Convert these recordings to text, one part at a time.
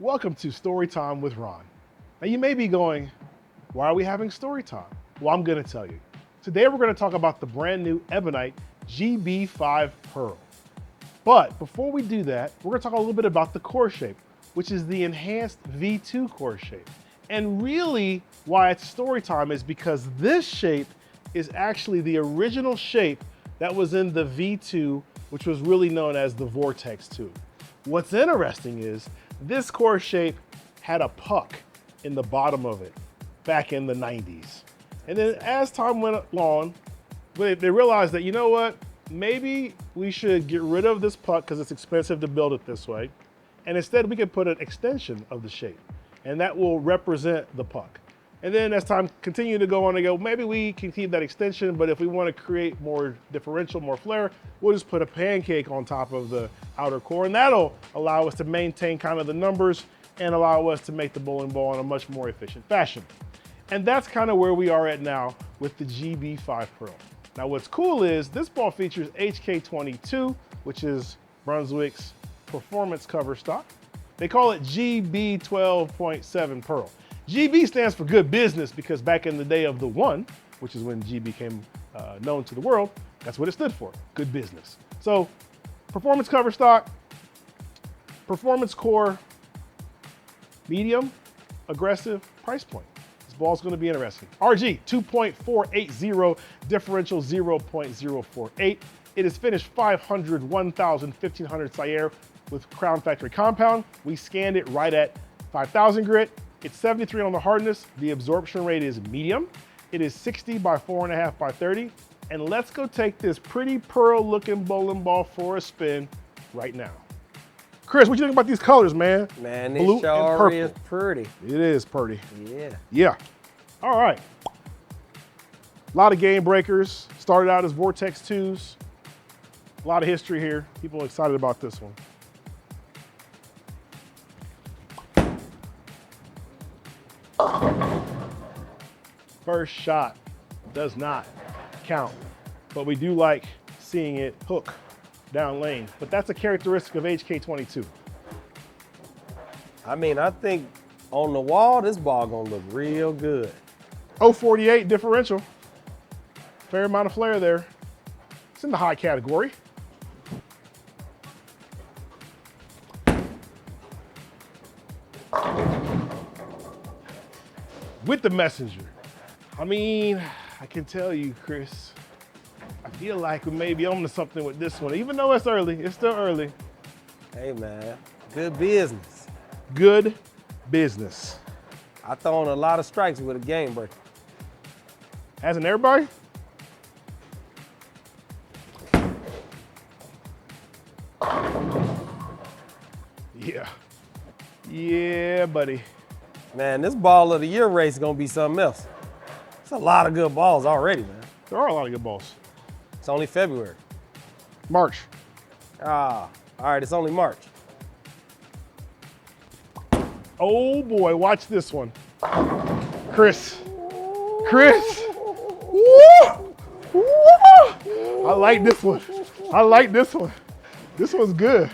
Welcome to Story Time with Ron. Now you may be going, why are we having story time? Well, I'm gonna tell you. Today we're gonna talk about the brand new Ebonite GB5 Pearl. But before we do that, we're gonna talk a little bit about the core shape, which is the enhanced V2 core shape. And really why it's story time is because this shape is actually the original shape that was in the V2, which was really known as the Vortex 2. What's interesting is this core shape had a puck in the bottom of it back in the 90s. And then as time went along, they realized that, you know what, maybe we should get rid of this puck because it's expensive to build it this way. And instead we could put an extension of the shape and that will represent the puck. And then as time continued to go on, they go, maybe we can keep that extension, but if we want to create more differential, more flair, we'll just put a pancake on top of the outer core, and that'll allow us to maintain kind of the numbers and allow us to make the bowling ball in a much more efficient fashion. And that's kind of where we are at now with the GB5 Pearl. Now what's cool is this ball features HK22, which is Brunswick's performance cover stock. They call it GB 12.7 Pearl. GB stands for good business because back in the day of the one, which is when GB became known to the world, that's what it stood for, good business. So performance cover stock, performance core, medium, aggressive, price point. This ball's gonna be interesting. RG 2.480, differential 0.048. It is finished 500, 1,000, 1,500 Sierre with Crown Factory compound. We scanned it right at 5,000 grit. It's 73 on the hardness. The absorption rate is medium. It is 60 by 4.5 by 30. And let's go take this pretty pearl looking bowling ball for a spin right now. Chris, what you think about these colors, man? Man, Blue this sure is pretty. It is pretty. Yeah. Yeah. All right. A lot of game breakers. Started out as Vortex 2s. A lot of history here. People are excited about this one. First shot does not count, but we do like seeing it hook down lane. But that's a characteristic of HK22. I mean, I think on the wall, this ball gonna look real good. 048 differential. Fair amount of flair there. It's in the high category. With the messenger. I mean, I can tell you, Chris, I feel like we may be on to something with this one. Even though it's early, it's still early. Hey man, good business. Good business. I thrown a lot of strikes with a game breaker. Hasn't everybody? Yeah. Yeah, buddy. Man, this ball of the year race is gonna be something else. It's a lot of good balls already, man. There are a lot of good balls. It's only February. March. All right, it's only March. Oh boy, watch this one. Chris. Chris. Woo! Woo! I like this one. I like this one. This one's good.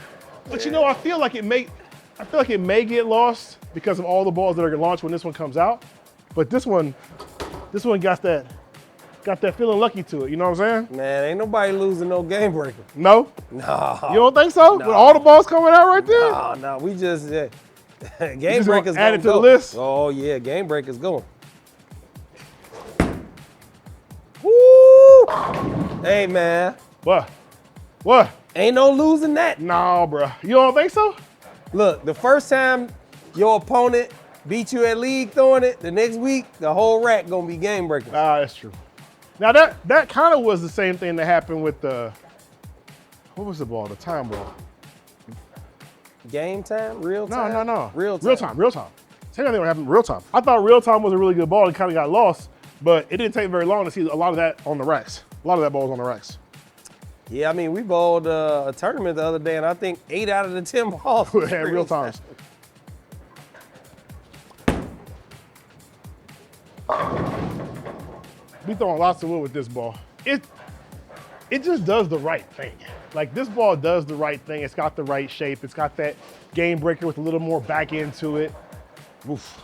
But you know, I feel like it may get lost because of all the balls that are gonna launch when this one comes out. But this one got that feeling lucky to it, you know what I'm saying? Man, ain't nobody losing no game breaker. No? No. You don't think so? No. With all the balls coming out right there? No, we just, game just breakers gonna add it to go. the list? Oh yeah, game breakers going. Woo! Hey man. What? What? Ain't no losing that. No, bro. You don't think so? Look, the first time your opponent beat you at league throwing it, the next week, the whole rack gonna be game breaker. Ah, that's true. Now that kind of was the same thing that happened with the, what was the ball? The time ball. Game time? Real time? No. Real time. Real time. Same thing happened real time. I thought real time was a really good ball and kind of got lost, but it didn't take very long to see a lot of that on the racks. A lot of that ball was on the racks. Yeah, I mean, we bowled a tournament the other day, and I think 8 out of the 10 balls Had real times. We throwing lots of wood with this ball. It just does the right thing. Like this ball does the right thing. It's got the right shape. It's got that game breaker with a little more back end to it. Oof.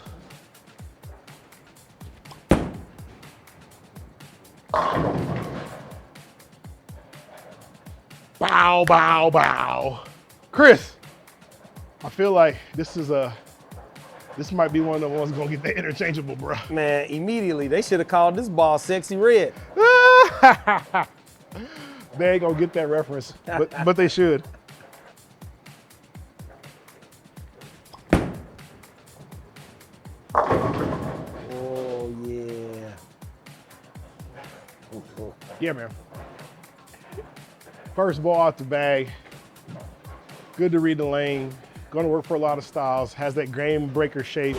Bow, bow, bow. Chris, I feel like this might be one of the ones gonna get that interchangeable, bro. Man, immediately they should have called this ball Sexy Red. They ain't gonna get that reference, but they should. Oh yeah. Yeah, man. First ball out the bag. Good to read the lane. Going to work for a lot of styles. Has that game breaker shape.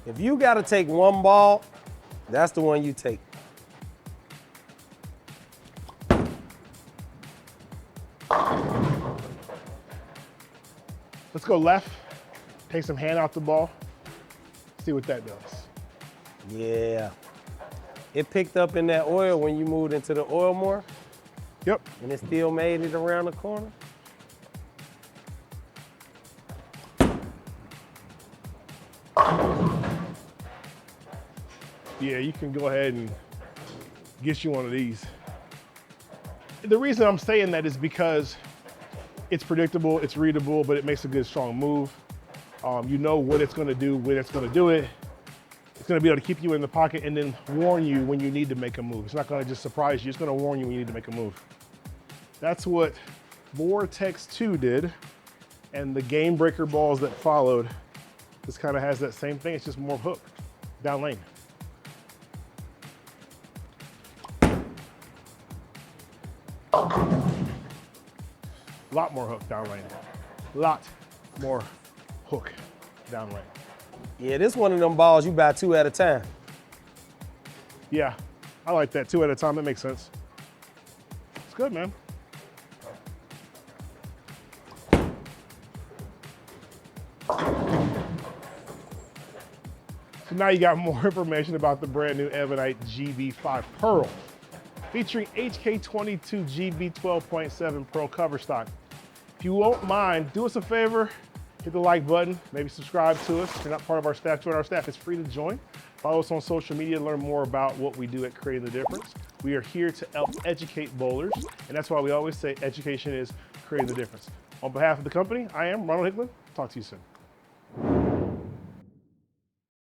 If you got to take one ball, that's the one you take. Let's go left. Take some hand out the ball. See what that does. Yeah. It picked up in that oil when you moved into the oil more, Yep. and it still made it around the corner. Yeah, you can go ahead and get you one of these. The reason I'm saying that is because it's predictable, it's readable, but it makes a good, strong move. You know what it's gonna do, when it's gonna do it. It's gonna be able to keep you in the pocket and then warn you when you need to make a move. It's not gonna just surprise you, it's gonna warn you when you need to make a move. That's what Vortex 2 did, and the game breaker balls that followed, this kind of has that same thing, it's just more hook, down lane. A lot more hook down lane. Lot more hook down lane. Yeah, this one of them balls you buy 2 at a time. Yeah, I like that, 2 at a time, that makes sense. It's good, man. So now you got more information about the brand new Ebonite GB5 Pearl, featuring HK22 GB 12.7 Pearl cover stock. If you won't mind, do us a favor, hit the like button, maybe subscribe to us. If you're not part of our staff, join our staff. It's free to join. Follow us on social media to learn more about what we do at Creating the Difference. We are here to help educate bowlers, and that's why we always say education is creating the difference. On behalf of the company, I am Ronald Hickman. Talk to you soon.